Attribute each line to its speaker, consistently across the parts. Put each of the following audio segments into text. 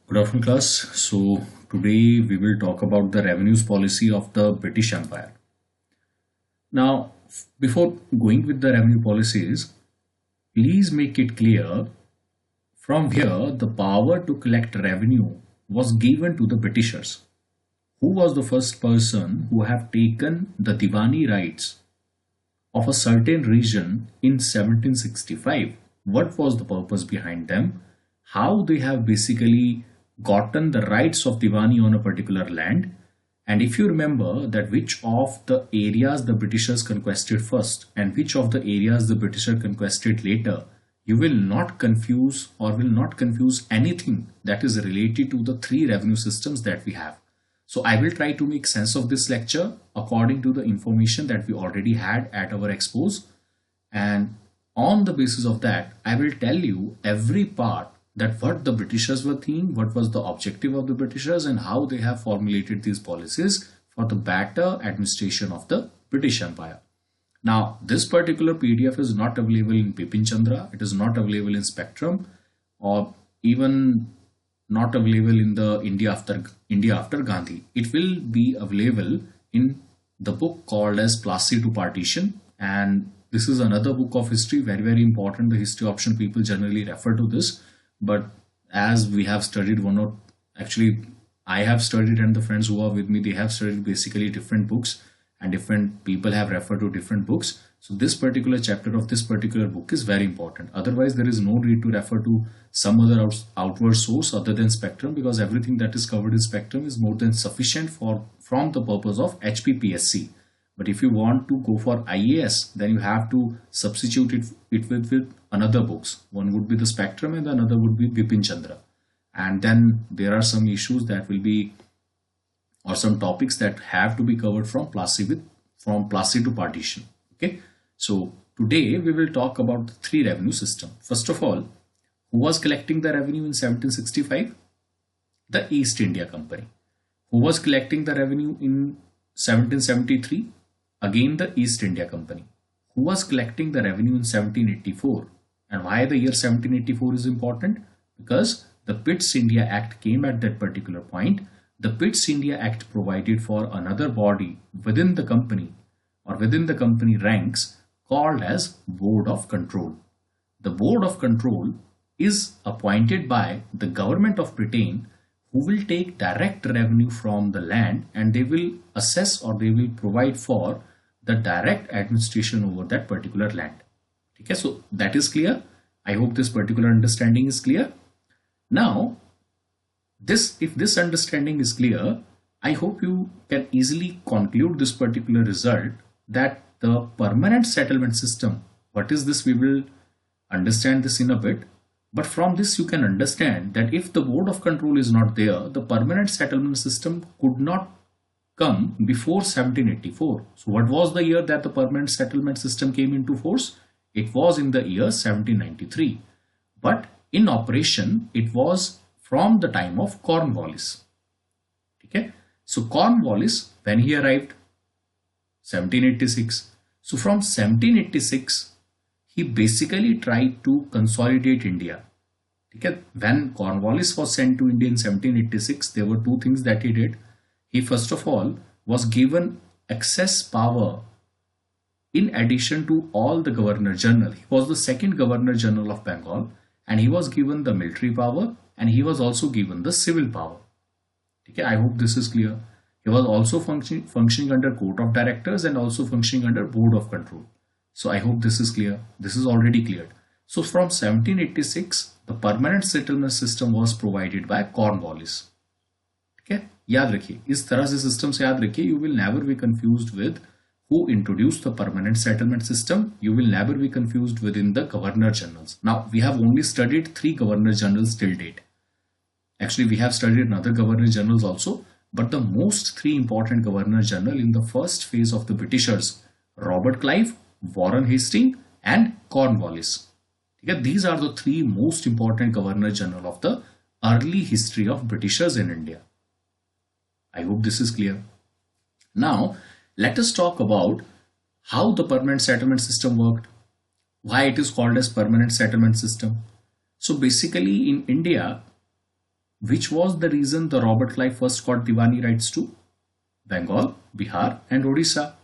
Speaker 1: Good afternoon, class. So, today we will talk about the revenues policy of the British Empire. Now, before going with the revenue policies, please make it clear from here the power to collect revenue was given to the Britishers. Who was the first person who have taken the Diwani rights of a certain region in 1765? What was the purpose behind them? How they have basically gotten the rights of Diwani on a particular land? And if you remember that which of the areas the Britishers conquested first and which of the areas the Britishers conquested later, you will not confuse or will not confuse anything that is related to the three revenue systems that we have. So I will try to make sense of this lecture according to the information that we already had at our expose. And on the basis of that, I will tell you every part that what the Britishers were thinking, what was the objective of the Britishers, and how they have formulated these policies for the better administration of the British Empire. Now, this particular PDF is not available in Bipin Chandra, it is not available in Spectrum, or even not available in the India after Gandhi. It will be available in the book called as Plassey to Partition, and this is another book of history, very important. The history option people generally refer to this, but as we have studied actually I have studied and the friends who are with me, they have studied basically different books and different people have referred to different books. So this particular chapter of this particular book is very important. Otherwise, there is no need to refer to some other outward source other than Spectrum, because everything that is covered in Spectrum is more than sufficient from the purpose of HPPSC. But if you want to go for IAS, then you have to substitute it with another books. One would be the Spectrum and another would be Bipin Chandra. And then there are some issues that will be, or some topics that have to be covered from Plassey to Partition. Okay. So today we will talk about the three revenue system. First of all, who was collecting the revenue in 1765? The East India Company. Who was collecting the revenue in 1773? Again, the East India Company. Who was collecting the revenue in 1784? And why the year 1784 is important? Because the Pitt's India Act came at that particular point. The Pitt's India Act provided for another body within the company or within the company ranks called as Board of Control. The Board of Control is appointed by the government of Britain, who will take direct revenue from the land and they will assess or they will provide for the direct administration over that particular land. Okay, so that is clear. I hope this particular understanding is clear. Now, if this understanding is clear, I hope you can easily conclude this particular result that the permanent settlement system, what is this? We will understand this in a bit. But from this you can understand that if the Board of Control is not there, the permanent settlement system could not come before 1784. So what was the year that the permanent settlement system came into force? It was in the year 1793. But in operation, it was from the time of Cornwallis. Okay. So Cornwallis, when he arrived, 1786. So from 1786, he basically tried to consolidate India. Okay. When Cornwallis was sent to India in 1786, there were two things that he did. He first of all was given excess power in addition to all the Governor General. He was the second Governor General of Bengal, and he was given the military power and he was also given the civil power. Okay, I hope this is clear. He was also functioning under Court of Directors and also functioning under Board of Control. So I hope this is clear. This is already cleared. So from 1786, the permanent settlement system was provided by Cornwallis. Okay, याद रखिए, इस तरह से system से याद रखिए. You will never be confused with who introduced the permanent settlement system. You will never be confused within the Governor Generals. Now, we have only studied 3 Governor Generals till date. Actually, we have studied another Governor Generals also, but the most 3 important Governor General in the first phase of the Britishers, Robert Clive, Warren Hastings, and Cornwallis. Okay, these are the 3 most important Governor General of the early history of Britishers in India. I hope this is clear. Now, let us talk about how the permanent settlement system worked, why it is called as permanent settlement system. So basically in India, which was the reason the Robert Clive first got Diwani rights to Bengal, Bihar, and Odisha.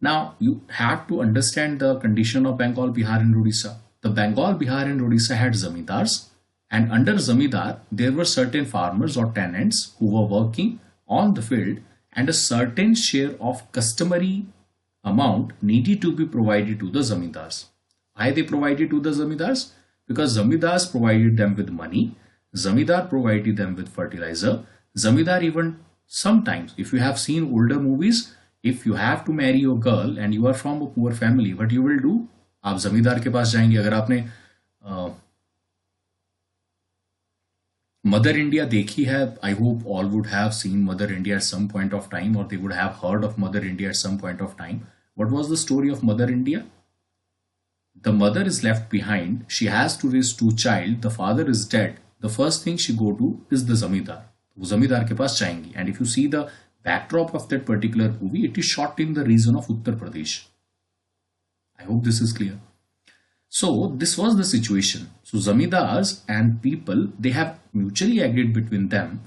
Speaker 1: Now, you have to understand the condition of Bengal, Bihar, and Odisha. The Bengal, Bihar, and Odisha had zamindars, and under zamindar, there were certain farmers or tenants who were working on the field, and a certain share of customary amount needed to be provided to the zamindars. Why they provided to the zamindars? Because zamindars provided them with money, zamindar provided them with fertilizer, zamindar even sometimes, if you have seen older movies, if you have to marry your girl and you are from a poor family, what you will do? आप जमींदार के पास जाएंगे. अगर आपने mother India देखी है, I hope all would have seen Mother India at some point of time, और they would have heard of Mother India at some point of time. What was the story of Mother India? The mother is left behind. She has to raise two child. The father is dead. The first thing she go to is the zamindar. वो zamindar के पास जाएंगी. And if you see the backdrop of that particular movie, it is shot in the region of Uttar Pradesh. I hope this is clear. So this was the situation. So zamindars and people, they have mutually agreed between them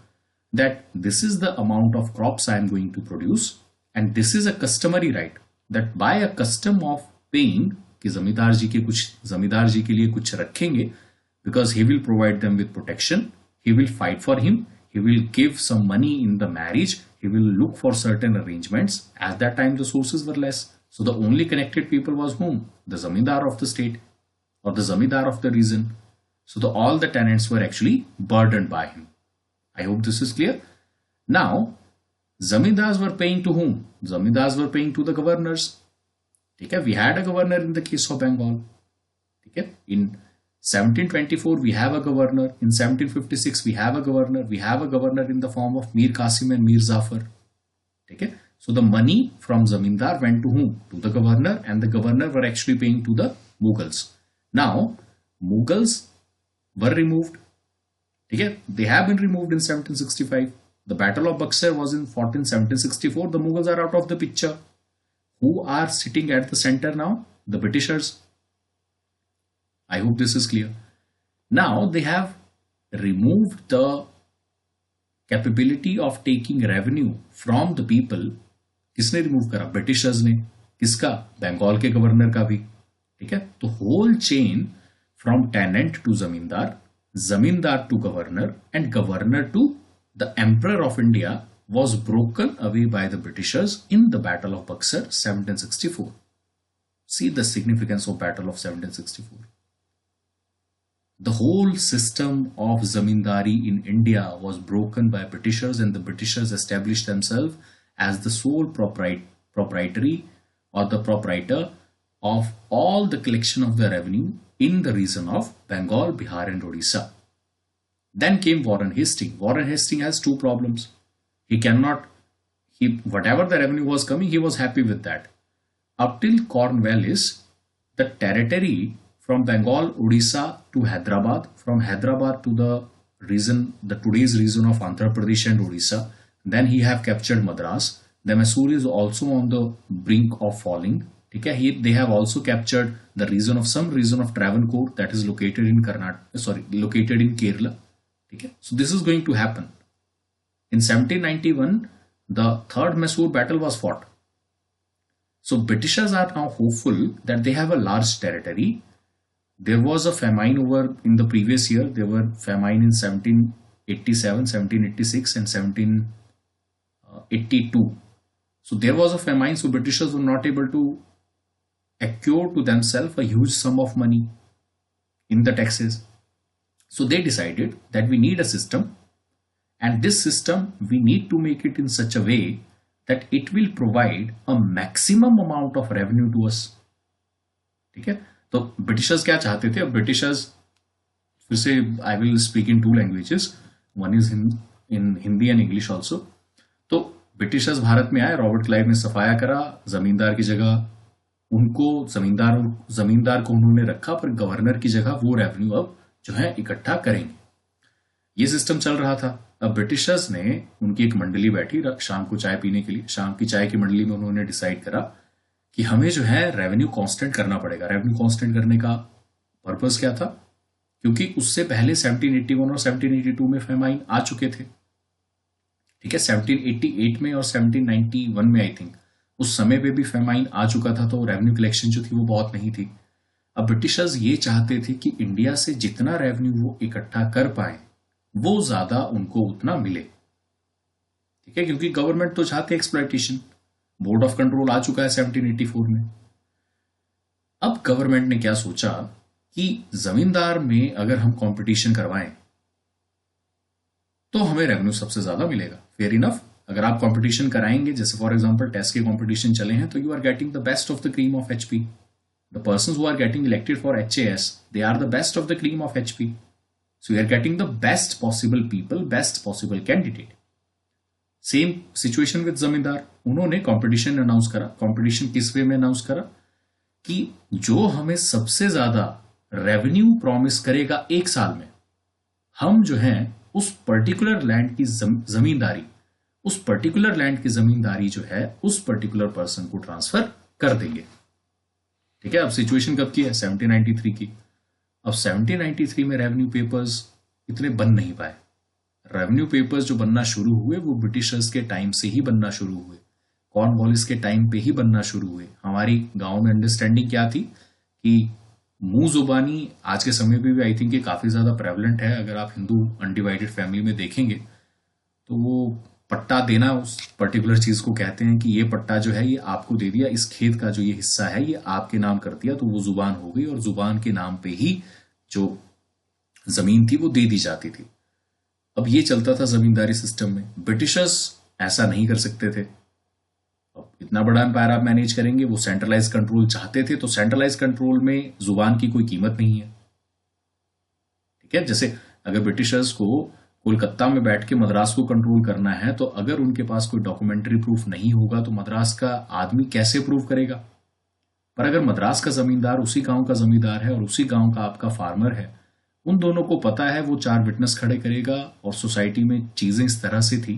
Speaker 1: that this is the amount of crops I am going to produce, and this is a customary right that by a custom of paying कि जमींदार जी के कुछ जमींदार जी के लिए कुछ रखेंगे, because he will provide them with protection, he will fight for him, he will give some money in the marriage, he will look for certain arrangements. At that time the sources were less, so the only connected people was whom? The zamindar of the state or the zamindar of the region. So all the tenants were actually burdened by him. I hope this is clear. Now zamindars were paying to whom? Zamindars were paying to the governors. Okay, we had a governor in the case of Bengal. Okay, in 1724 we have a governor. In 1756 we have a governor. We have a governor in the form of Mir Qasim and Mir Zafar. Okay, so the money from zamindar went to whom? To the governor, and the governor were actually paying to the Mughals. Now Mughals were removed. Okay, they have been removed in 1765. The Battle of Buxar was in 1764. The Mughals are out of the picture. Who are sitting at the center now? The Britishers. I hope this is clear. Now they have removed the capability of taking revenue from the people. किसने remove करा? Britishers ने. किसका? बंगाल के governor का भी. ठीक है, तो whole chain from tenant to zamindar, zamindar to governor, and governor to the emperor of India was broken away by the Britishers in the Battle of Buxar 1764. See the significance of Battle of 1764. The whole system of zamindari in India was broken by Britishers, and the Britishers established themselves as the sole proprietary or the proprietor of all the collection of the revenue in the region of Bengal, Bihar, and Odisha. Then came Warren Hastings. Warren Hastings has two problems. Whatever the revenue was coming, he was happy with that. Up till Cornwallis, the territory from Bengal, Odisha to Hyderabad, from Hyderabad to the region, the today's region of Andhra Pradesh and Odisha. Then he have captured Madras. The Mysore is also on the brink of falling. Okay, they have also captured the region of Travancore that is located in located in Kerala. Okay, so this is going to happen. In 1791, the third Mysore battle was fought. So Britishers are now hopeful that they have a large territory. There was a famine over in the previous year. There were famine in 1787, 1786 and 1782. So there was a famine, so Britishers were not able to accrue to themselves a huge sum of money in the taxes. So they decided that we need a system, and this system we need to make it in such a way that it will provide a maximum amount of revenue to us. ठीक है, तो Britishers क्या चाहते थे? अब Britishers, फिर से I will speak in to languages, one is in Hindi and English also. तो ब्रिटिशर्स भारत में आए, रॉबर्ट क्लाइव ने सफाया करा, जमींदार की जगह उनको जमींदार को उन्होंने रखा, पर गवर्नर की जगह वो रेवेन्यू अब जो है इकट्ठा करेंगे. ये सिस्टम चल रहा था. अब ब्रिटिशर्स ने, उनकी एक मंडली बैठी शाम को चाय पीने के लिए, शाम की चाय की मंडली में उन्होंने डिसाइड करा कि हमें जो है रेवेन्यू कांस्टेंट करना पड़ेगा. रेवेन्यू कांस्टेंट करने का पर्पस क्या था? क्योंकि उससे पहले 1781 और 1782 में फेमाइन आ चुके थे। ठीक है, 1788 में और 1791 में आई थिंक उस समय पे भी फेमाइन आ चुका था, तो रेवेन्यू कलेक्शन जो थी वो बहुत नहीं थी। अब ब्रिटिशर्स ये चाहते थे कि इंडिया से जितना रेवेन्यू वो इकट्ठा कर पाए वो ज्यादा उनको उतना मिले। ठीक है, क्योंकि गवर्नमेंट तो चाहते एक्सप्लॉयटेशन। बोर्ड ऑफ कंट्रोल आ चुका है 1784 में। अब गवर्नमेंट ने क्या सोचा कि जमींदार में अगर हम कंपटीशन करवाएं तो हमें रेवेन्यू सबसे ज्यादा मिलेगा। फेयर इनफ, अगर आप कंपटीशन कराएंगे, जैसे फॉर एग्जांपल टेस्ट के कंपटीशन चले हैं, तो you are getting the best of the cream of HP. The persons who are getting elected for HAS, they are the best of the cream of HP. So you are getting the best possible people, best possible candidate. Same situation with जमींदार। उन्होंने competition announce करा। Competition किस वे में announce करा कि जो हमें सबसे ज्यादा रेवेन्यू प्रॉमिस करेगा एक साल में, हम जो है उस पर्टिकुलर लैंड की जमींदारी, उस पर्टिकुलर लैंड की जमींदारी जो है उस पर्टिकुलर पर्सन को ट्रांसफर कर देंगे। ठीक है, अब सिचुएशन कब की है? 1793 की। अब 1793 में रेवेन्यू पेपर्स इतने बन नहीं पाए। रेवेन्यू पेपर्स जो बनना शुरू हुए वो ब्रिटिशर्स के टाइम से ही बनना शुरू हुए, कॉर्नवालिस के टाइम पे ही बनना शुरू हुए। हमारी गांव में अंडरस्टैंडिंग क्या थी कि मुंह जुबानी आज के समय पे भी आई थिंक काफी ज्यादा प्रेवलेंट है। अगर आप हिंदू अनडिवाइडेड फैमिली में देखेंगे तो वो पट्टा देना उस पर्टिकुलर चीज को कहते हैं कि ये पट्टा जो है ये आपको दे दिया, इस खेत का जो ये हिस्सा है ये आपके नाम कर दिया, तो वो जुबान हो गई और जुबान के नाम पे ही जो जमीन थी वो दे दी जाती थी। अब ये चलता था जमींदारी सिस्टम में। ब्रिटिशर्स ऐसा नहीं कर सकते थे। अब इतना बड़ा एम्पायर आप मैनेज करेंगे, वो सेंट्रलाइज कंट्रोल चाहते थे, तो सेंट्रलाइज कंट्रोल में जुबान की कोई कीमत नहीं है। ठीक है, जैसे अगर ब्रिटिशर्स को कोलकाता में बैठ के मद्रास को कंट्रोल करना है, तो अगर उनके पास कोई डॉक्यूमेंट्री प्रूफ नहीं होगा तो मद्रास का आदमी कैसे प्रूव करेगा? पर अगर मद्रास का जमींदार उसी गांव का जमींदार है और उसी गांव का आपका फार्मर है, उन दोनों को पता है, वो 4 विटनेस खड़े करेगा। और सोसाइटी में चीजें इस तरह से थी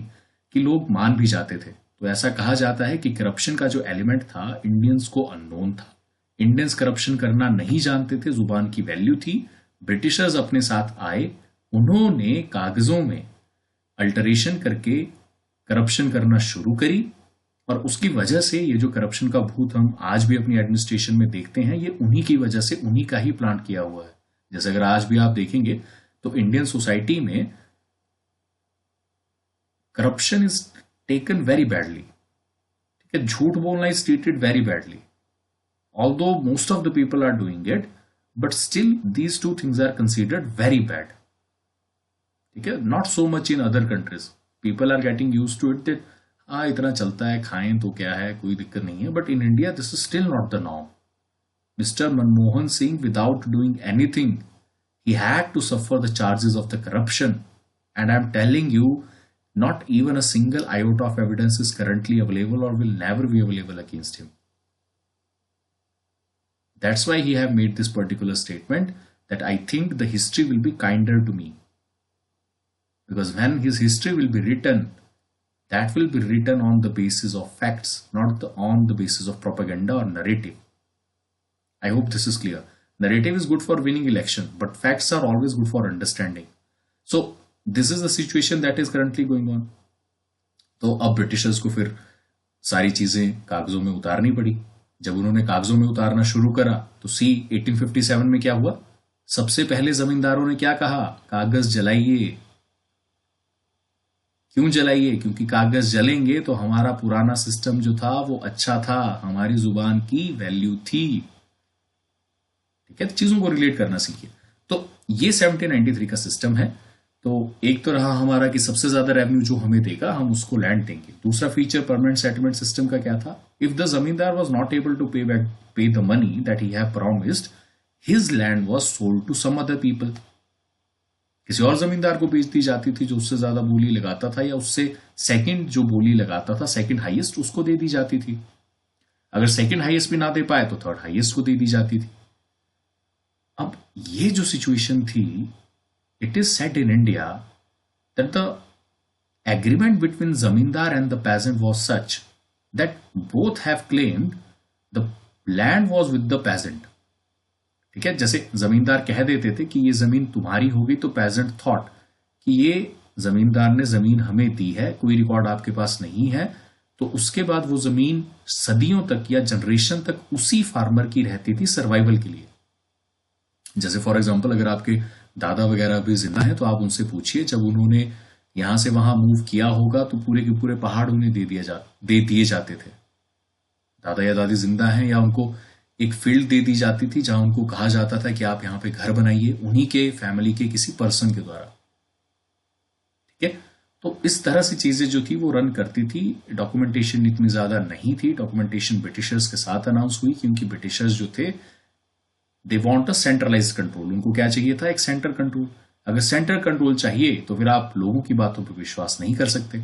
Speaker 1: कि लोग मान भी जाते थे। तो ऐसा कहा जाता है कि करप्शन का जो एलिमेंट था इंडियंस को अननोन था। इंडियंस करप्शन करना नहीं जानते थे, जुबान की वैल्यू थी। ब्रिटिशर्स अपने साथ आए, उन्होंने कागजों में अल्टरेशन करके करप्शन करना शुरू करी, और उसकी वजह से ये जो करप्शन का भूत हम आज भी अपनी एडमिनिस्ट्रेशन में देखते हैं, ये उन्हीं की वजह से, उन्हीं का ही प्लांट किया हुआ है। जैसे अगर आज भी आप देखेंगे तो इंडियन सोसाइटी में corruption is taken very badly. ठीक है, झूठ बोलना is treated very badly. Although most of the people are doing it, but still these 2 things are considered very bad. ठीक है, not so much in other countries. People are getting use to it that हाँ इतना चलता है, खाएं तो क्या है, कोई दिक्कत नहीं है। But in India this is still not the norm. Mr. Manmohan Singh, without doing anything, he had to suffer the charges of the corruption. And I'm telling you, not even a single iota of evidence is currently available or will never be available against him. That's why he have made this particular statement that I think the history will be kinder to me. Because when his history will be written, that will be written on the basis of facts, not on the basis of propaganda or narrative. I hope this is clear. Narrative is good for winning election, but facts are always good for understanding. So this is the situation that is currently going on. तो अब Britishers को फिर सारी चीजें कागजों में उतारनी पड़ी। जब उन्होंने कागजों में उतारना शुरू करा तो 1857 में क्या हुआ? सबसे पहले जमींदारों ने क्या कहा? कागज जलाइए। क्यों जलाइए? क्योंकि कागज जलेंगे तो हमारा पुराना सिस्टम जो था वो अच्छा था, हमारी जुबान की वैल्यू थी। ठीक है, चीजों को रिलेट करना सीखिए। तो ये 1793 का सिस्टम है। तो एक तो रहा हमारा कि सबसे ज्यादा रेवेन्यू जो हमें देगा हम उसको लैंड देंगे। दूसरा फीचर परमानेंट सेटलमेंट सिस्टम का क्या था? If the zamindar was not able to pay the money that he have promised, his land was sold to some other people. किसी और जमींदार को बेच दी जाती थी जो उससे ज्यादा बोली लगाता था, या उससे सेकंड जो बोली लगाता था, सेकंड हाईएस्ट, उसको दे दी जाती थी। अगर सेकंड हाईएस्ट भी ना दे पाए तो थर्ड हाईएस्ट को दे दी जाती थी। अब ये जो सिचुएशन थी, it is set in India that the agreement between zamindar and the peasant was such that both have claimed the land was with the peasant. ठीक है, जैसे जमींदार कह देते थे कि ये जमीन तुम्हारी होगी, तो पेजेंट थॉट कि ये जमींदार ने जमीन हमें दी है, कोई रिकॉर्ड आपके पास नहीं है, तो उसके बाद वो जमीन सदियों तक या जनरेशन तक उसी फार्मर की रहती थी सर्वाइवल के लिए। जैसे फॉर एग्जांपल अगर आपके दादा वगैरह भी जिंदा हैं तो आप उनसे पूछिए, जब उन्होंने यहां से वहां मूव किया होगा तो पूरे के पूरे पहाड़ उन्हें दे दिए जाते थे। दादा या दादी जिंदा हैं, या उनको एक फील्ड दे दी जाती थी जहां उनको कहा जाता था कि आप यहाँ पे घर बनाइए, उन्हीं के फैमिली के किसी पर्सन के द्वारा। ठीक है, तो इस तरह से चीजें जो थी वो रन करती थी। डॉक्यूमेंटेशन इतनी ज्यादा नहीं थी। डॉक्यूमेंटेशन ब्रिटिशर्स के साथ अनाउंस हुई क्योंकि ब्रिटिशर्स जो थे they want a centralised control. उनको क्या चाहिए था? एक सेंटर कंट्रोल। अगर सेंटर कंट्रोल चाहिए तो फिर आप लोगों की बातों पर विश्वास नहीं कर सकते,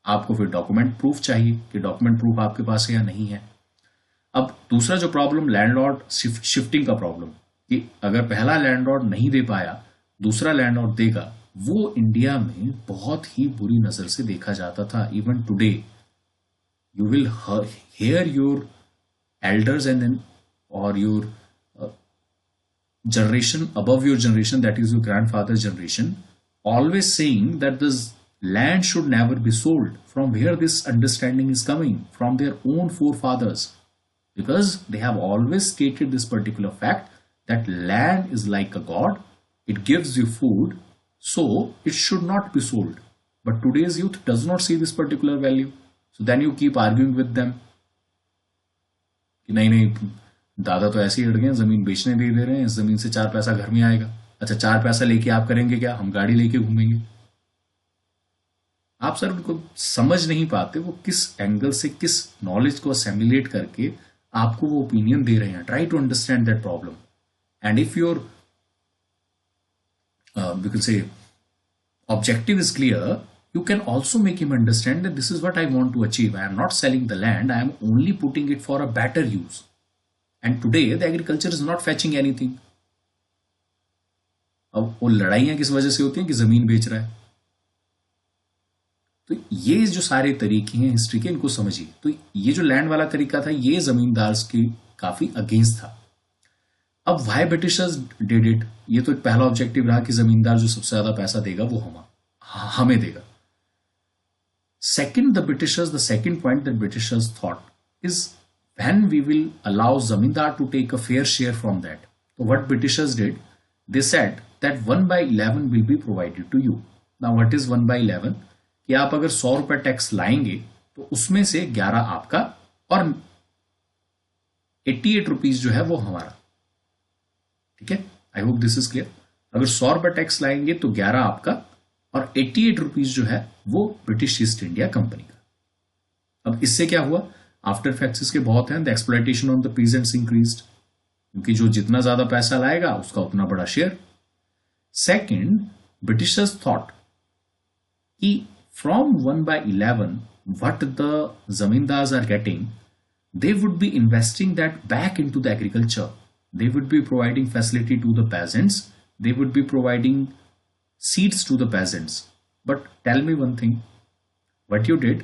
Speaker 1: आपको फिर डॉक्यूमेंट प्रूफ चाहिए कि डॉक्यूमेंट प्रूफ आपके पास है या नहीं है। अब दूसरा जो प्रॉब्लम लैंडलॉर्ड शिफ्टिंग का प्रॉब्लम, कि अगर पहला लैंडलॉर्ड नहीं दे पाया, दूसरा लैंडलॉर्ड देगा, वो इंडिया में बहुत ही बुरी नजर से देखा जाता था। Even today you will hair your elders and और your generation above your generation, that is your grandfather's generation, always saying that this land should never be sold. From where this understanding is coming? From their own forefathers, because they have always stated this particular fact that land is like a god, it gives you food, so it should not be sold. But today's youth does not see this particular value, so then you keep arguing with them कि नहीं, दादा तो ऐसे ही अड़ गए, जमीन बेचने दे रहे हैं, इस जमीन से 4 पैसा घर में आएगा। अच्छा, 4 पैसा लेके आप करेंगे क्या? हम गाड़ी लेके घूमेंगे। आप सर उनको समझ नहीं पाते वो किस एंगल से, किस नॉलेज को असेमिलेट करके आपको वो ओपिनियन दे रहे हैं। Try to understand that problem, and if your we can say objective is clear, you can also make him understand that this is what I want to achieve. I am not selling the land, I am only putting it for a better use. And today the agriculture is not fetching anything. अब वो लड़ाइयां किस वजह से होती हैं? कि जमीन बेच रहा है। तो ये जो सारे तरीके हैं हिस्ट्री के, इनको समझिए। तो ये जो लैंड वाला तरीका था, ये जमींदार के काफी अगेंस्ट था। अब वाई ब्रिटिशर्स डिड इट, ये तो एक पहला ऑब्जेक्टिव रहा कि जमींदार जो सबसे ज्यादा पैसा देगा वो हमें देगा। Second, the second point that Britishers thought is when we will allow zamindar to take a fair share from that. So what Britishers did, they said that 1/11 will be provided to you. Now what is 1/11? कि आप अगर 100 रुपए tax लाएंगे तो उसमें से 11 आपका और 88 रुपीज जो है वो हमारा। ठीक है, I hope this is clear. अगर 100 रुपए टैक्स लाएंगे तो 11 आपका और 88 रुपीज जो है वो ब्रिटिश ईस्ट इंडिया कंपनी का। अब इससे क्या हुआ? आफ्टर इफेक्ट्स इसके बहुत हैं। The exploitation on the peasants increased, क्योंकि जो जितना ज्यादा पैसा लाएगा उसका उतना बड़ा शेयर। सेकंड, ब्रिटिशर्स थॉट कि from 1/11 what the zamindars are getting, they would be investing that back into the agriculture. They would be providing facility to the peasants. They would be providing seeds to the peasants. But tell me one thing, what you did,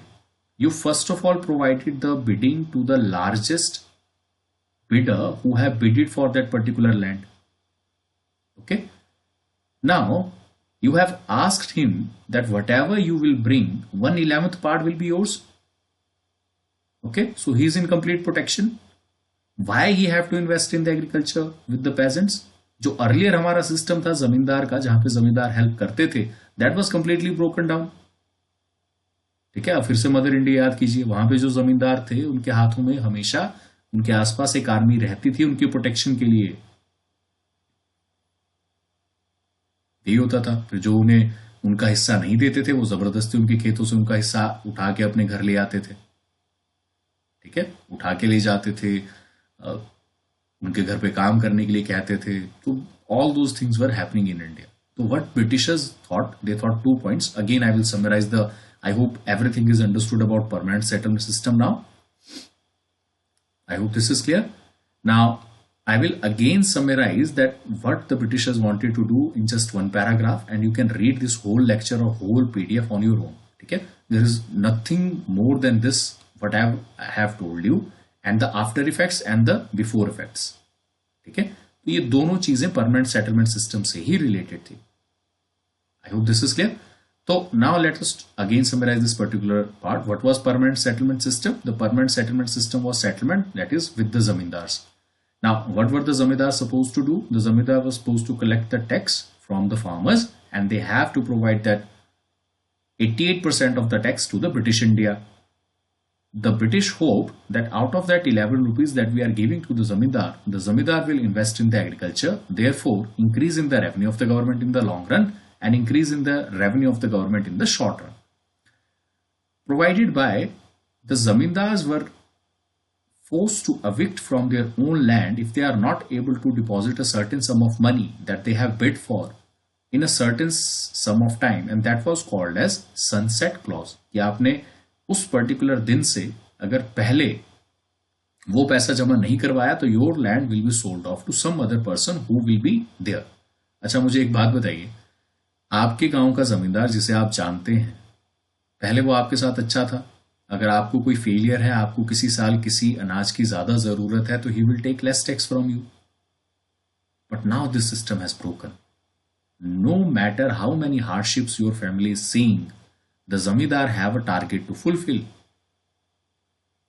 Speaker 1: you first of all provided the bidding to the largest bidder who have bidded for that particular land. Okay, now you have asked him that whatever you will bring, 1/11th part will be yours. Okay, so he is in complete protection. Why he have to invest in the agriculture with the peasants? जो earlier हमारा system था जमींदार का, जहां पे जमींदार help करते थे, that was completely broken down. ठीक है, अब फिर से मदर इंडिया याद कीजिए। वहां पे जो जमींदार थे उनके हाथों में हमेशा उनके आसपास एक आर्मी रहती थी उनके प्रोटेक्शन के लिए। यही होता था। फिर जो उन्हें उनका हिस्सा नहीं देते थे वो जबरदस्ती उनके खेतों से उनका हिस्सा उठा के अपने घर ले आते थे। ठीक है, उठा के ले जाते थे, उनके घर पे काम करने के लिए कहते थे। तो all those things were happening in India. तो what Britishers thought, they thought 2 points. Again I will summarise the, I hope everything is understood about permanent settlement system now. I hope this is clear. Now, I will again summarize that what the Britishers wanted to do in just one paragraph, and you can read this whole lecture or whole PDF on your own. Okay? There is nothing more than this, what I have told you, and the after effects and the before effects. ठीक है, तो ये दोनों चीजें permanent settlement system से ही related थी. आई hope this is clear. So now let us again summarize this particular part. What was permanent settlement system? The permanent settlement system was settlement that is with the zamindars. Now, what were the zamindars supposed to do? The zamindar was supposed to collect the tax from the farmers, and they have to provide that 88% of the tax to the British India. The British hope that out of that 11 rupees that we are giving to the zamindar will invest in the agriculture, therefore increasing the revenue of the government in the long run and increase in the revenue of the government in the short run. Provided by the zamindars were forced to evict from their own land if they are not able to deposit a certain sum of money that they have bid for in a certain sum of time, and that was called as sunset clause. कि आपने उस particular दिन से अगर पहले वो पैसा जमा नहीं करवाया तो your land will be sold off to some other person who will be there. अच्छा, मुझे एक बात बताइए, आपके गांव का जमींदार जिसे आप जानते हैं, पहले वो आपके साथ अच्छा था. अगर आपको कोई फेलियर है, आपको किसी साल किसी अनाज की ज्यादा जरूरत है, तो he will take less tax from you. But now this system has broken. No matter how many hardships your family is seeing, the zamindar have a target to fulfil.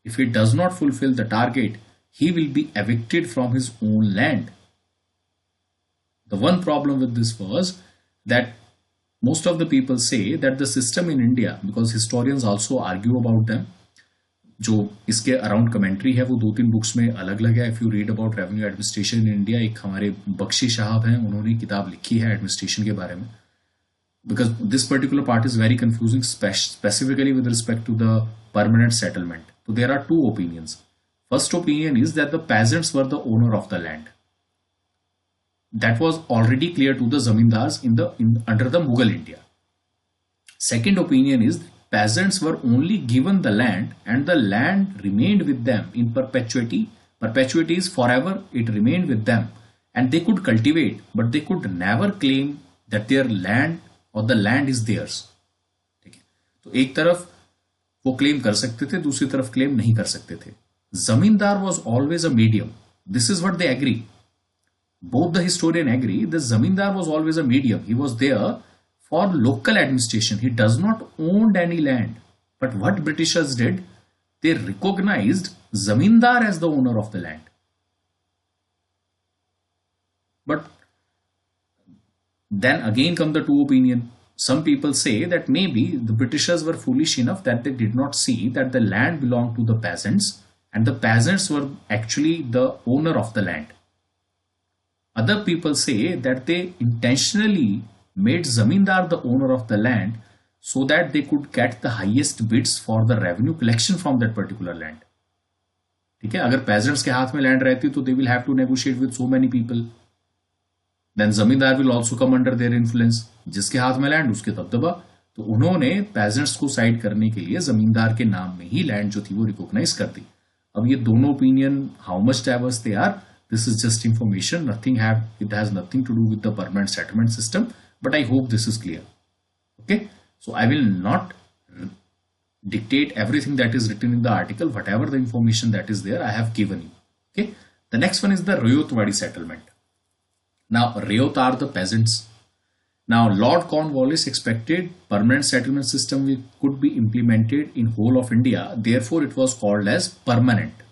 Speaker 1: If he does not fulfil the target, he will be evicted from his own land. The one problem with this was that most of the people say that the system in India, because historians also argue about them, जो इसके around commentary है वो 2-3 books में अलग अलग है. If you read about revenue administration in India, एक हमारे बख्शी साहब हैं, उन्होंने किताब लिखी है एडमिनिस्ट्रेशन के बारे में. Because this particular part is very confusing, specifically with respect to the permanent settlement. तो there are 2 opinions. First opinion is that the peasants were the owner of the land. That was already clear to the zamindars under the Mughal India. Second opinion is that peasants were only given the land and the land remained with them in perpetuity. Perpetuity is forever, it remained with them and they could cultivate, but they could never claim that their land or the land is theirs. ठीक है, तो एक तरफ वो claim कर सकते थे, दूसरी तरफ क्लेम नहीं कर सकते थे. Zamindar was always a medium. This is what they agree. Both the historian agree that Zamindar was always a medium. He was there for local administration. He does not own any land. But what Britishers did, they recognized Zamindar as the owner of the land. But then again come the 2 opinions. Some people say that maybe the Britishers were foolish enough that they did not see that the land belonged to the peasants and the peasants were actually the owner of the land. Other people say that they intentionally made zamindar the owner of the land so that they could get the highest bids for the revenue collection from that particular land. ठीक है, अगर peasants के हाथ में land रहती तो they will have to negotiate with so many people. Then zamindar will also come under their influence. जिसके हाथ में land उसके दबदबा. तो उन्होंने peasants को साइड करने के लिए जमींदार के नाम में ही land जो थी वो रिकॉग्नाइज कर दी. अब ये दोनों opinion how much diverse they are, this is just information, it has nothing to do with the permanent settlement system, but I hope this is clear. Okay, so I will not dictate everything that is written in the article. Whatever the information that is there, I have given you. Okay, the next one is the Rayotwadi settlement. Now Rayot are the peasants. Now Lord Cornwallis expected permanent settlement system could be implemented in whole of India, therefore it was called as permanent.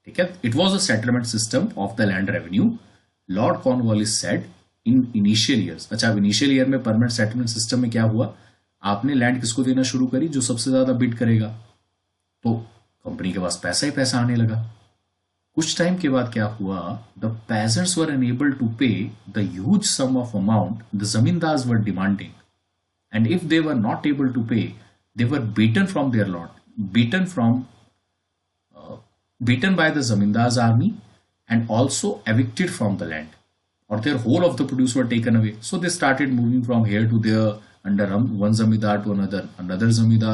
Speaker 1: Okay, it was a settlement system of the land revenue. Lord Cornwallis said in initial years. अच्छा, initial year में permanent settlement system में क्या हुआ, आपने land किसको देना शुरू करी, जो सबसे ज्यादा बिड करेगा, तो कंपनी के पास पैसा ही पैसा आने लगा. कुछ टाइम के बाद क्या हुआ, the peasants were unable to pay the huge sum of amount the zamindars were demanding, and if they were not able to pay, they were beaten from their lot, beaten by the zamindars army and also evicted from the land, or their whole of the produce were taken away. So they started moving from here to there under one zamindar to another zamindar.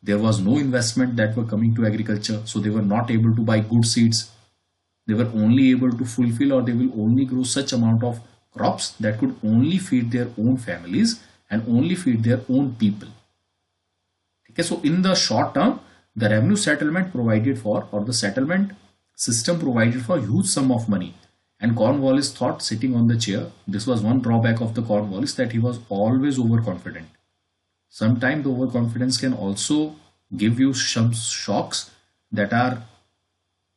Speaker 1: There was no investment that were coming to agriculture, so they were not able to buy good seeds. They were only able to fulfill, or they will only grow such amount of crops that could only feed their own families and only feed their own people. Okay, so in the short term, the revenue settlement provided for, or the settlement system provided for huge sum of money, And Cornwallis thought, sitting on the chair, this was one drawback of the Cornwallis, that he was always overconfident. Sometimes the overconfidence can also give you some shocks that are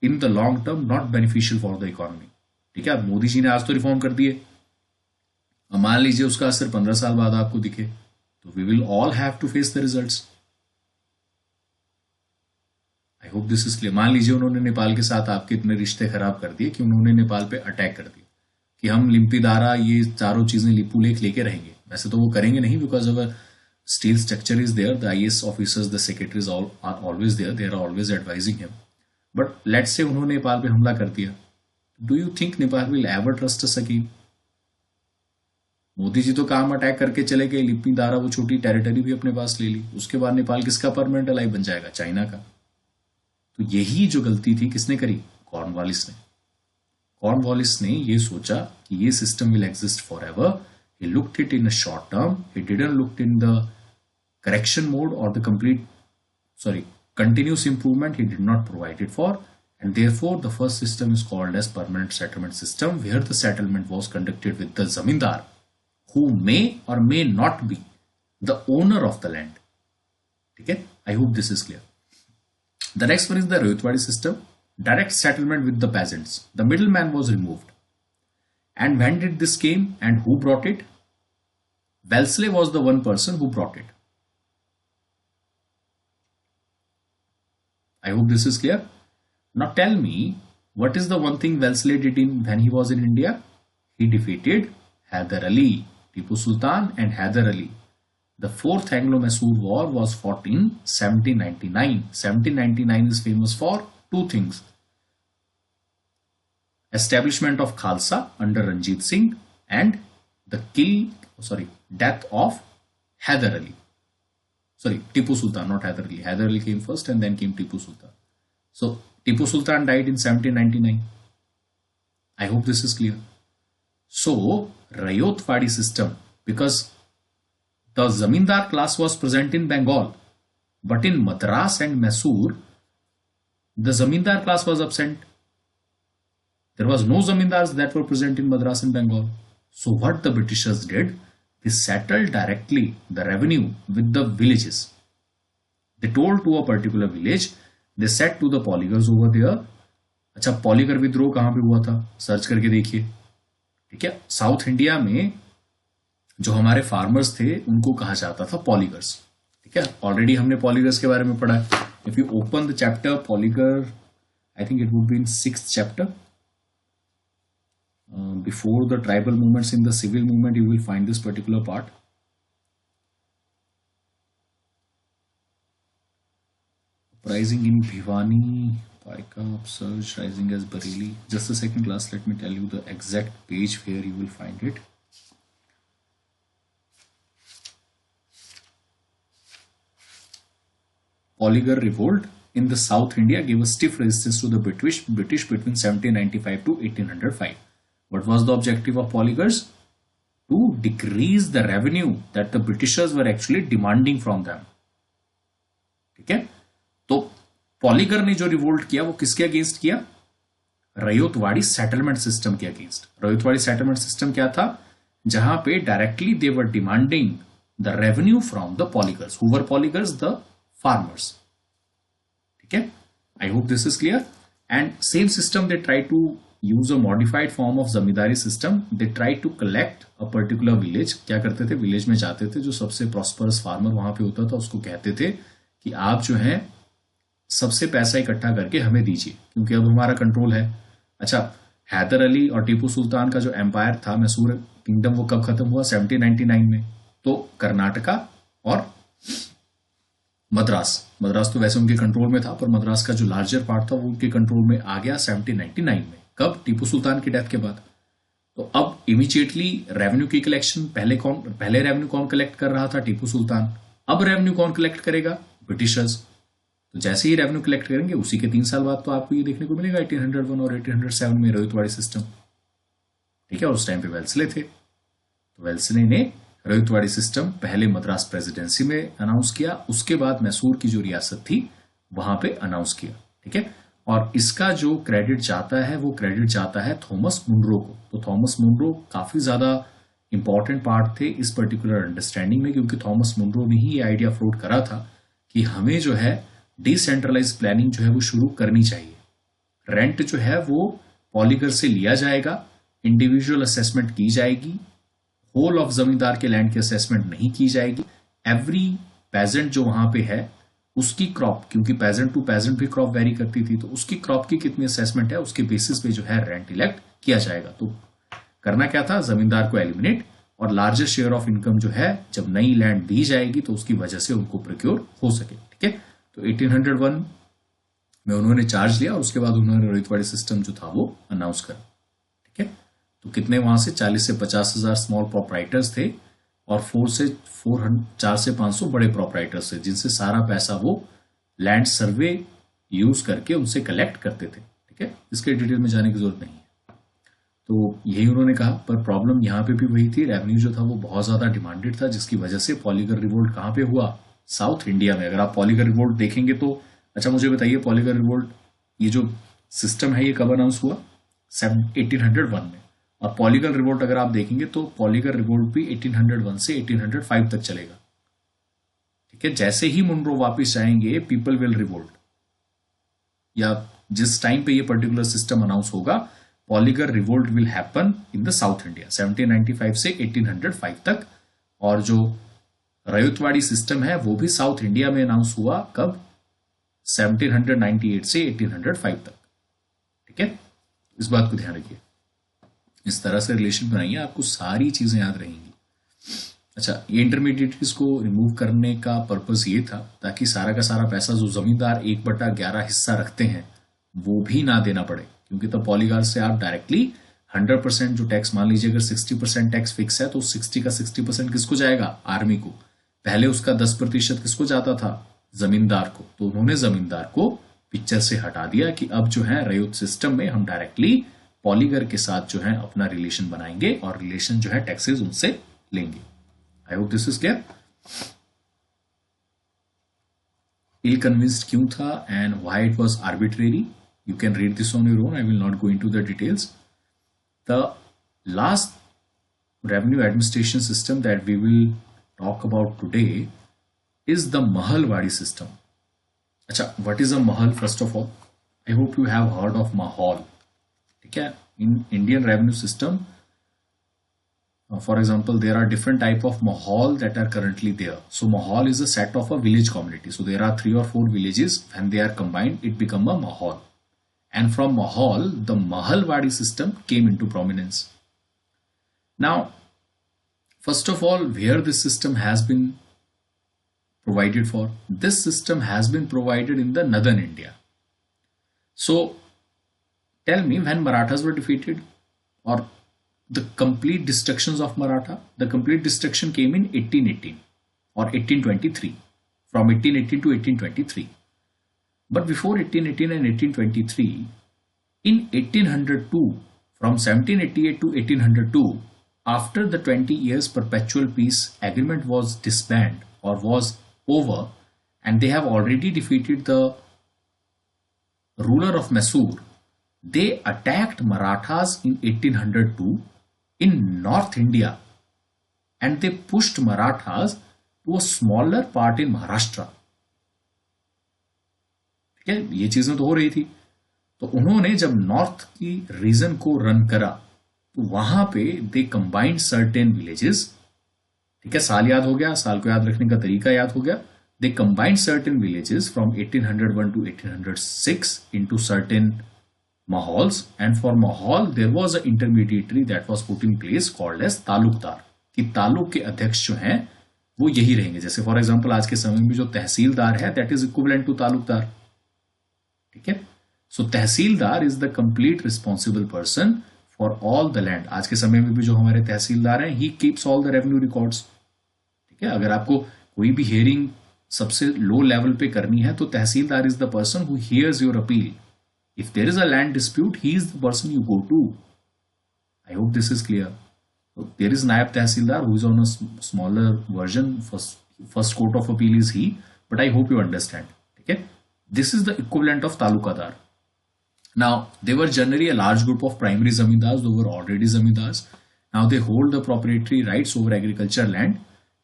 Speaker 1: in the long term not beneficial for the economy. ठीक है, अब मोदी जी ने आज तो reform कर दिए, अब मान लीजिए उसका असर 15 साल बाद आपको दिखे, तो we will all have to face the results. I hope this is clear. मान लीजिए उन्होंने नेपाल के साथ आपके इतने रिश्ते खराब कर दिए कि उन्होंने नेपाल पे अटैक कर दिया कि हम लिम्पीदारा ये चारों चीजें लिपू लेख लेके रहेंगे. वैसे तो वो करेंगे नहीं, because our steel structure is there, the IAS officers, the secretaries are always there, they are always advising him. But let's say उन्होंने नेपाल पे हमला कर दिया, do you think Nepal will ever trust us again? Modi ji तो काम अटैक करके चले गए, लिम्पीदारा वो छोटी टेरिटरी भी अपने पास ले ली, उसके बाद नेपाल किसका परमानेंट अलाई बन जाएगा? चाइना का. तो यही जो गलती थी किसने करी? कॉर्नवालिस ने. कॉर्नवालिस ने ये सोचा कि ये system will exist for ever. He looked it in a short term, he didn't looked in the correction mode और the continuous improvement. He did not provide it for, and therefore the first system is called as permanent settlement system, where the settlement was conducted with the zamindar, who may or may not be the owner of the land. Okay, I hope this is clear. The next one is the Rayotwadi system, direct settlement with the peasants. The middleman was removed. And when did this came and who brought it? Wellesley was the one person who brought it. I hope this is clear. Now tell me, what is the one thing Wellesley did when he was in India? He defeated Hyder Ali, Tipu Sultan and Hyder Ali. The fourth Anglo-Mysore War was fought in 1799. 1799 is famous for two things: establishment of Khalsa under Ranjit Singh and the death of Hyder Ali. Tipu Sultan, not Hyder Ali. Hyder Ali came first and then came Tipu Sultan. So Tipu Sultan died in 1799. I hope this is clear. So Rayotwadi system, because the zamindar class was present in Bengal, but in Madras and Mysore, the zamindar class was absent. There was no zamindars that were present in Madras and Bengal. So what the Britishers did, they settled directly the revenue with the villages. They told to a particular village, they said to the polygars over there, अच्छा पॉलीगर विद्रोह कहां पे हुआ था, search करके देखिए. ठीक है, साउथ इंडिया में जो हमारे फार्मर्स थे उनको कहा जाता था पॉलीगर्स. ठीक है, ऑलरेडी हमने पॉलीगर्स के बारे में पढ़ा है. If you open the chapter पॉलीगर, I think it would be in 6th chapter. Before the tribal movements in the civil movement, you will find this particular part. Uprising in Bhiwani, Paika upsurge, rising as Bareilly. Just a second class, let me tell you the exact page where you will find it. Polygar revolt in the South India gave a stiff resistance to the British between 1795 to 1805. What was the objective of polygars? To decrease the revenue that the Britishers were actually demanding from them. ठीक है, तो पॉलीगर ने जो revolt किया वो किसके against किया? Ryotwari settlement system के अगेंस्ट. रयोतवाड़ी सेटलमेंट सिस्टम क्या था? जहां पे directly they were demanding the revenue from the poligars. Who were poligars? The farmers. ठीक है, I hope this is clear. And same system they try to use a modified form of zamindari system. They try to collect a particular village. क्या करते थे? Village में जाते थे, जो सबसे प्रॉस्परस फार्मर वहां पे होता था उसको कहते थे कि आप जो है सबसे पैसा इकट्ठा करके हमें दीजिए, क्योंकि अब हमारा कंट्रोल है. अच्छा, हैदर अली और टीपू सुल्तान का जो एम्पायर था, मैसूर किंगडम, वो कब खत्म हुआ? 1799 में. तो कर्नाटका और मद्रास तो वैसे उनके कंट्रोल में था, पर मद्रास का जो लार्जर पार्ट था वो उनके कंट्रोल में आ गया 1799 में. कब? टीपू सुल्तान की डेथ के बाद. तो अब इमीडिएटली रेवेन्यू की कलेक्शन, पहले रेवेन्यू कौन कलेक्ट कर रहा था? टीपू सुल्तान. अब रेवेन्यू कौन कलेक्ट करेगा? ब्रिटिशर्स. तो जैसे ही रेवेन्यू कलेक्ट करेंगे उसी के 3 साल बाद तो आपको ये देखने को मिलेगा 1801 और 1807 में रयोतवाड़ी सिस्टम. ठीक है, और उस टाइम पे वेल्सले थे. तो वेल्सले ने रयोतवाड़ी सिस्टम पहले मद्रास प्रेसिडेंसी में अनाउंस किया, उसके बाद मैसूर की जो रियासत थी वहां पे अनाउंस किया. ठीक है, और इसका जो क्रेडिट जाता है वो क्रेडिट जाता है थॉमस मुनरो को। तो थॉमस मुनरो काफी ज्यादा इंपॉर्टेंट पार्ट थे इस पर्टिकुलर अंडरस्टैंडिंग में, क्योंकि थॉमस मुनरो ने ही ये आइडिया फ्लोट करा था कि हमें जो है डिसेंट्रलाइज प्लानिंग जो है वो शुरू करनी चाहिए। रेंट जो है वो पॉलीगर से लिया जाएगा, इंडिविजुअल असेसमेंट की जाएगी, होल ऑफ जमींदार के लैंड की असेसमेंट नहीं की जाएगी। एवरी पेजेंट जो वहां पे है उसकी क्रॉप, क्योंकि पेजेंट टू पेजेंट भी क्रॉप वेरी करती थी, तो उसकी क्रॉप की कितनी असेसमेंट है उसके बेसिस पे जो है रेंट इलेक्ट किया जाएगा। तो करना क्या था, जमींदार को एलिमिनेट और लार्जेस्ट शेयर ऑफ इनकम जो है जब नई लैंड दी जाएगी तो उसकी वजह से उनको प्रोक्योर हो सके। ठीक है, तो 1801 में उन्होंने चार्ज लिया और उसके बाद उन्होंने रोहितवाड़ी सिस्टम जो था वो अनाउंस करा। ठीक है, तो कितने वहां से 40 से 50 हजार स्मॉल प्रोपराइटर्स थे और 4 से 500 बड़े प्रोपराइटर्स थे, जिनसे सारा पैसा वो लैंड सर्वे यूज करके उनसे कलेक्ट करते थे। ठीक है, इसके डिटेल में जाने की जरूरत नहीं है। तो यही उन्होंने कहा, पर प्रॉब्लम यहाँ पे भी वही थी, रेवेन्यू जो था वो बहुत ज्यादा डिमांडेड था, जिसकी वजह से पॉलीगर रिवोल्ट कहाँ पे हुआ, साउथ इंडिया में। अगर आप पॉलीगर रिवोल्ट देखेंगे तो अच्छा मुझे बताइए, पॉलीगर रिवोल्ट ये जो सिस्टम है ये कब अनाउंस हुआ, 1801 में। और पॉलीगर रिवोल्ट अगर आप देखेंगे तो पॉलीगर रिवोल्ट भी 1801 से 1805 तक चलेगा। ठीक है, जैसे ही मुनरो वापिस आएंगे पीपल विल रिवोल्ट, या जिस टाइम पे ये पर्टिकुलर सिस्टम अनाउंस होगा Poligar revolt will happen in the South India 1795 से 1805 तक। और जो रयुतवाड़ी सिस्टम है वो भी साउथ इंडिया में अनाउंस हुआ कब, 1798 से 1805 तक। ठीक है, इस बात को ध्यान रखिए, इस तरह से रिलेशन बनाइए, आपको सारी चीजें याद रहेंगी। अच्छा, ये इंटरमीडिएटरीज को रिमूव करने का पर्पस ये था ताकि सारा का सारा पैसा जो जमींदार 1/11 हिस्सा रखते हैं वो भी ना देना पड़े, क्योंकि तब पॉलीगार से आप डायरेक्टली 100% जो टैक्स, मान लीजिए अगर 60% टैक्स फिक्स है तो 60 का 60% किसको जाएगा, आर्मी को। पहले उसका 10% किसको जाता था, जमींदार को। तो उन्होंने जमींदार को पिक्चर से हटा दिया कि अब जो है रयुत सिस्टम में हम डायरेक्टली पॉलीगर के साथ जो है अपना रिलेशन बनाएंगे और रिलेशन जो है टैक्सेस उनसे लेंगे। I hope this is clear. Ill convinced क्यों था and why it was arbitrary, you can read this on your own, I will not go into the details. The last revenue administration system that we will talk about today is the Mahalwadi system. Acha, what is a Mahal first of all? I hope you have heard of Mahal. Okay, in Indian revenue system, for example, there are different type of Mahal that are currently there. So Mahal is a set of a village community. So there are 3 or 4 villages, when they are combined it become a Mahal. And from Mahal, the Mahalwadi system came into prominence. Now, first of all, where this system has been provided for? This system has been provided in the northern India. So, tell me, when Marathas were defeated or the complete destructions of Maratha, the complete destruction came in 1818 or 1823, from 1818 to 1823. But before 1818 and 1823, in 1802, from 1788 to 1802, after the 20 years perpetual peace agreement was disbanded or was over, and they have already defeated the ruler of Mysore, they attacked Marathas in 1802 in North India, and they pushed Marathas to a smaller part in Maharashtra. ठीक है, ये चीजें तो हो रही थी। तो उन्होंने जब नॉर्थ की रीजन को रन करा तो वहां पे दे कंबाइंड सर्टेन विलेजेस। ठीक है, साल याद हो गया, साल को याद रखने का तरीका याद हो गया। They combined certain villages from 1801 to 1806 into certain mahals, and for mahal there was a intermediatory that was put in place called as talukdar, कि तालुक के अध्यक्ष जो हैं वो यही रहेंगे। जैसे फॉर एग्जांपल आज के समय में जो तहसीलदार है that is equivalent to talukdar. ठीक है, so tehsildar is the complete responsible person for all the land. आज के समय में भी जो हमारे तहसीलदार हैं he keeps all the revenue records. ठीक है, अगर आपको कोई भी हियरिंग सबसे लो लेवल पे करनी है तो tehsildar is the person who hears your appeal. If there is a land dispute he is the person you go to. I hope this is clear. There is naib tehsildar who is on a smaller version, first court of appeal is he, but I hope you understand. ठीक है, this is the equivalent of talukadar. Now, they were generally a large group of primary zamindars who were already zamindars. Now, they hold the proprietary rights over agriculture land,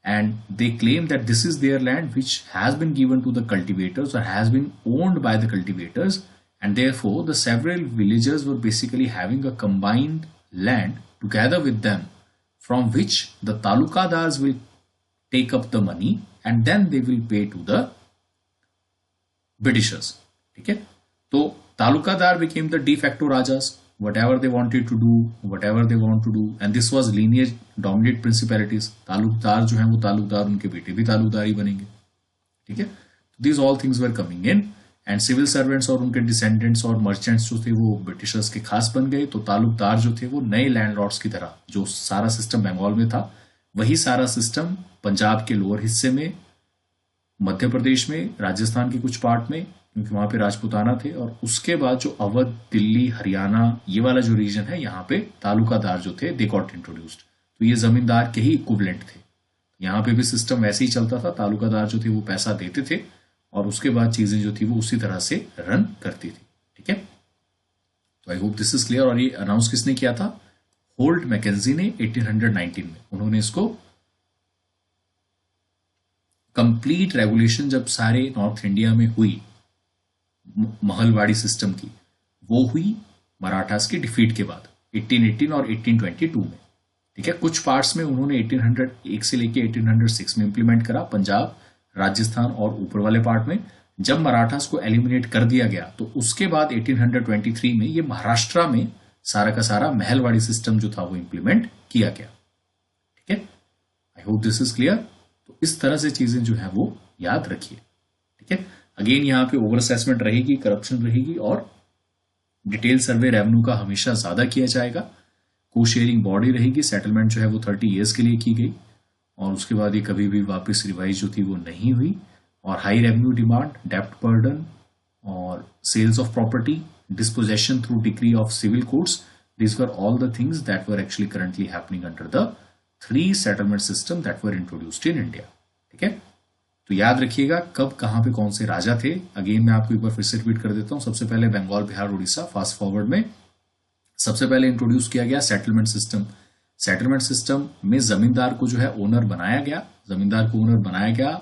Speaker 1: and they claim that this is their land which has been given to the cultivators or has been owned by the cultivators, and therefore the several villagers were basically having a combined land together with them, from which the talukadars will take up the money and then they will pay to the Britishers. ठीक है, तो तालुकादार became the de facto rajas, whatever they wanted to do, whatever they want to do, and this was lineage dominant principalities. Talukdar जो है वो तालुकदार, उनके बेटे भी तालुकदार ही बनेंगे. ठीक है, these all things were coming in, and civil servants और उनके डिसेंडेंट्स और मर्चेंट्स जो थे वो ब्रिटिशर्स के खास बन गए. तो तालुकदार जो थे वो नए लैंडलॉर्ड्स की तरह, जो सारा सिस्टम बंगाल में था वही सारा सिस्टम पंजाब के लोअर हिस्से में, मध्य प्रदेश में, राजस्थान के कुछ पार्ट में, क्योंकि वहां पे राजपूताना थे, और उसके बाद जो अवध, दिल्ली, हरियाणा, ये वाला जो रीजन है, यहाँ पे तालुकादार जो थे दे गॉट इंट्रोड्यूस्ड. तो ये जमींदार के ही इक्विवेलेंट थे. यहाँ पे भी सिस्टम वैसे ही चलता था. तालुकादार जो थे वो पैसा देते थे और उसके बाद चीजें जो थी वो उसी तरह से रन करती थी. ठीक है, तो आई होप दिस इज क्लियर. और ये अनाउंस किसने किया था? होल्ट मैकेंजी ने 1819 में. उन्होंने इसको कंप्लीट रेगुलेशन जब सारे नॉर्थ इंडिया में हुई महलवाड़ी सिस्टम की, वो हुई मराठास की डिफीट के बाद 1818 और 1822 में. ठीक है, कुछ पार्ट्स में उन्होंने 1801 से लेके 1806 में इंप्लीमेंट करा, पंजाब, राजस्थान और ऊपर वाले पार्ट में. जब मराठास को एलिमिनेट कर दिया गया तो उसके बाद 1823 में ये महाराष्ट्र में सारा का सारा महलवाड़ी सिस्टम जो था वो इंप्लीमेंट किया गया. ठीक है, I hope this is clear. तो इस तरह से चीजें जो है वो याद रखिए. ठीक है, अगेन यहाँ पे ओवर असेसमेंट रहेगी, करप्शन रहेगी, और डिटेल सर्वे रेवेन्यू का हमेशा ज्यादा किया जाएगा. को शेयरिंग बॉडी रहेगी. सेटलमेंट जो है वो 30 ईयर्स के लिए की गई और उसके बाद ये कभी भी वापस रिवाइज जो थी वो नहीं हुई. और हाई रेवेन्यू डिमांड, डेप्ट बर्डन और sales of property, dispossession through decree of civil courts, these were all the things that were actually currently happening under the 3 settlement system that were introduced in India. ठीक है, तो याद रखिएगा कब कहां पे कौन से राजा थे. अगेन मैं आपको एक बार फिर से रिपीट कर देता हूं. सबसे पहले बंगाल, बिहार, उड़ीसा. फास्ट फॉरवर्ड में सबसे पहले इंट्रोड्यूस किया गया सेटलमेंट सिस्टम. सेटलमेंट सिस्टम में जमींदार को जो है ओनर बनाया गया. जमींदार को ओनर बनाया गया.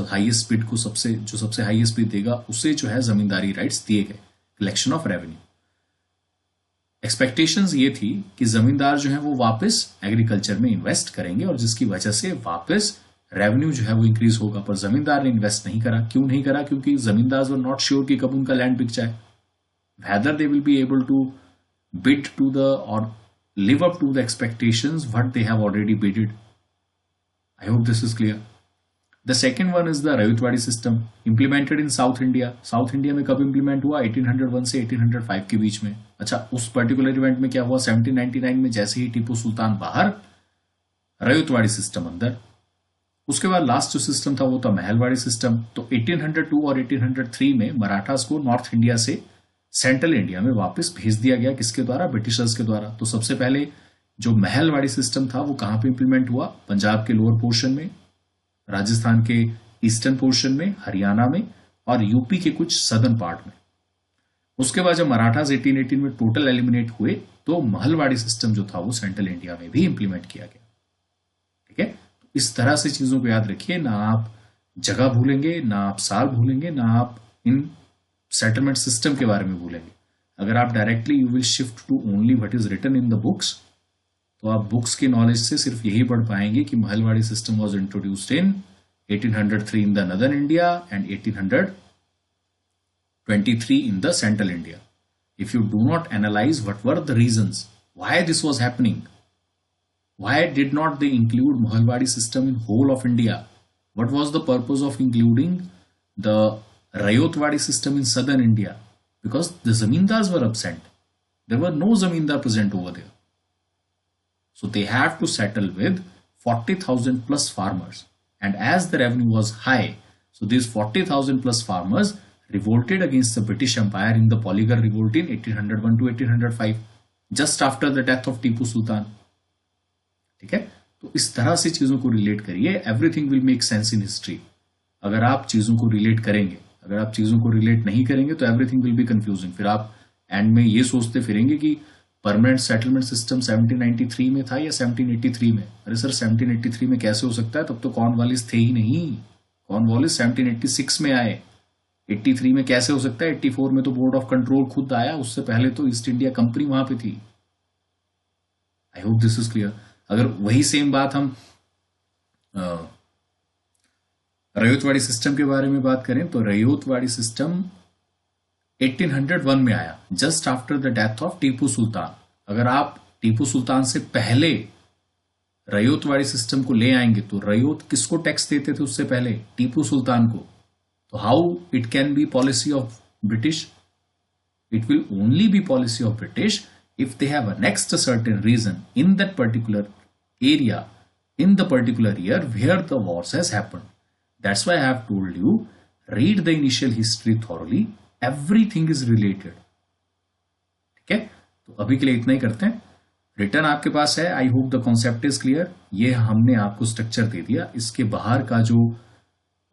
Speaker 1: हाईएस्ट स्पीड को सबसे हाईएस्ट स्पीड देगा उसे जो है जमींदारी राइट्स दिए गए. Collection of revenue. एक्सपेक्टेशंस ये थी कि जमींदार जो है वो वापस एग्रीकल्चर में इन्वेस्ट करेंगे और जिसकी वजह से वापस रेवेन्यू जो है वो इंक्रीज होगा. पर जमींदार ने इन्वेस्ट नहीं करा. क्यों नहीं करा? क्योंकि जमींदार वर नॉट श्योर कि कब उनका लैंड बिक जाए. Whether they will be able to bid to the or live up to the expectations what they have already bidded. I hope this is clear. The second one is the ryotwari system implemented in South India. South India में कब implement हुआ? 1801 से 1805 के बीच में. अच्छा, उस particular event में क्या हुआ? 1799 में जैसे ही टीपू सुल्तान बाहर, रयुतवाड़ी सिस्टम अंदर. उसके बाद लास्ट जो सिस्टम था वो था महलवाड़ी सिस्टम. तो 1802 और 1803 में मराठास को नॉर्थ इंडिया से सेंट्रल इंडिया में वापस भेज दिया गया. किसके द्वारा? ब्रिटिशर्स के द्वारा. तो सबसे पहले जो महलवाड़ी सिस्टम था वो कहां पे इंप्लीमेंट हुआ? पंजाब के लोअर पोर्शन में, राजस्थान के ईस्टर्न पोर्शन में, हरियाणा में और यूपी के कुछ सदर्न पार्ट में. उसके बाद जब मराठास 1818 में टोटल एलिमिनेट हुए तो महलवाड़ी सिस्टम जो था वो सेंट्रल इंडिया में भी इंप्लीमेंट किया गया. ठीक है, तो इस तरह से चीजों को याद रखिए. ना आप जगह भूलेंगे, ना आप साल भूलेंगे, ना आप इन सेटलमेंट सिस्टम के बारे में भूलेंगे. अगर आप directly you will shift to only what is written in the books, तो आप बुक्स की नॉलेज से सिर्फ यही पढ़ पाएंगे कि Mahalwari system was introduced in 1803 in the northern India and 1823 in the central India. If you do not analyze what were the reasons why this was happening, why did not they include Mahalwadi system in whole of India? What was the purpose of including the Rayotwadi system in southern India? Because the zamindars were absent. There were no zamindar present over there. So they have to settle with 40,000 plus farmers. And as the revenue was high, so these 40,000 plus farmers revolted against the British Empire in the Polygar Revolt in 1801 to 1805, just after the death of Tipu Sultan. ठीक है, तो इस तरह से चीजों को relate करिए. Everything will make sense in history. अगर आप चीजों को रिलेट करेंगे, अगर आप चीजों को रिलेट नहीं करेंगे तो एवरीथिंग विल बी कंफ्यूजिंग. फिर आप एंड में ये सोचते फिरेंगे कि परमानेंट सेटलमेंट सिस्टम 1793 में था या 1783 में। अरे सर 1783 में कैसे हो सकता है, तब तो कॉर्नवालिस थे ही नहीं। कॉर्नवालिस 1786 में आए, 83 में कैसे हो सकता है? 84 में तो बोर्ड ऑफ कंट्रोल खुद आया, उससे पहले तो ईस्ट इंडिया कंपनी वहां पे थी। आई होप दिस इज क्लियर। अगर वही सेम बात हम रयोतवाड़ी सिस्टम के बारे में बात करें तो रयोतवाड़ी सिस्टम 1801 में आया, just after the death of Tipu Sultan. अगर आप टीपू सुल्तान से पहले रयोतवाड़ी सिस्टम को ले आएंगे तो रयोत किसको टैक्स देते थे उससे पहले? टीपू सुल्तान को। तो how it can be policy of British? It will only be policy of British if they have annexed a certain region in that particular area in the particular year where the wars has happened. That's why I have told you, read the initial history thoroughly. Everything is related. ठीक है, तो अभी के लिए इतना ही करते हैं। रिटर्न आपके पास है, I hope the concept is clear. ये हमने आपको स्ट्रक्चर दे दिया, इसके बाहर का जो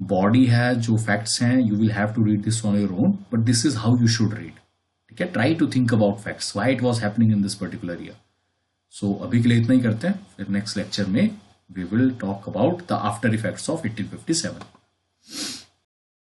Speaker 1: बॉडी है, जो फैक्ट्स हैं, you will have to read this on your own, but this is how you should read. ठीक है, try to think about facts, why it was happening in this particular year. So अभी के लिए इतना ही करते हैं, फिर नेक्स्ट लेक्चर में we will talk about the after effects of 1857।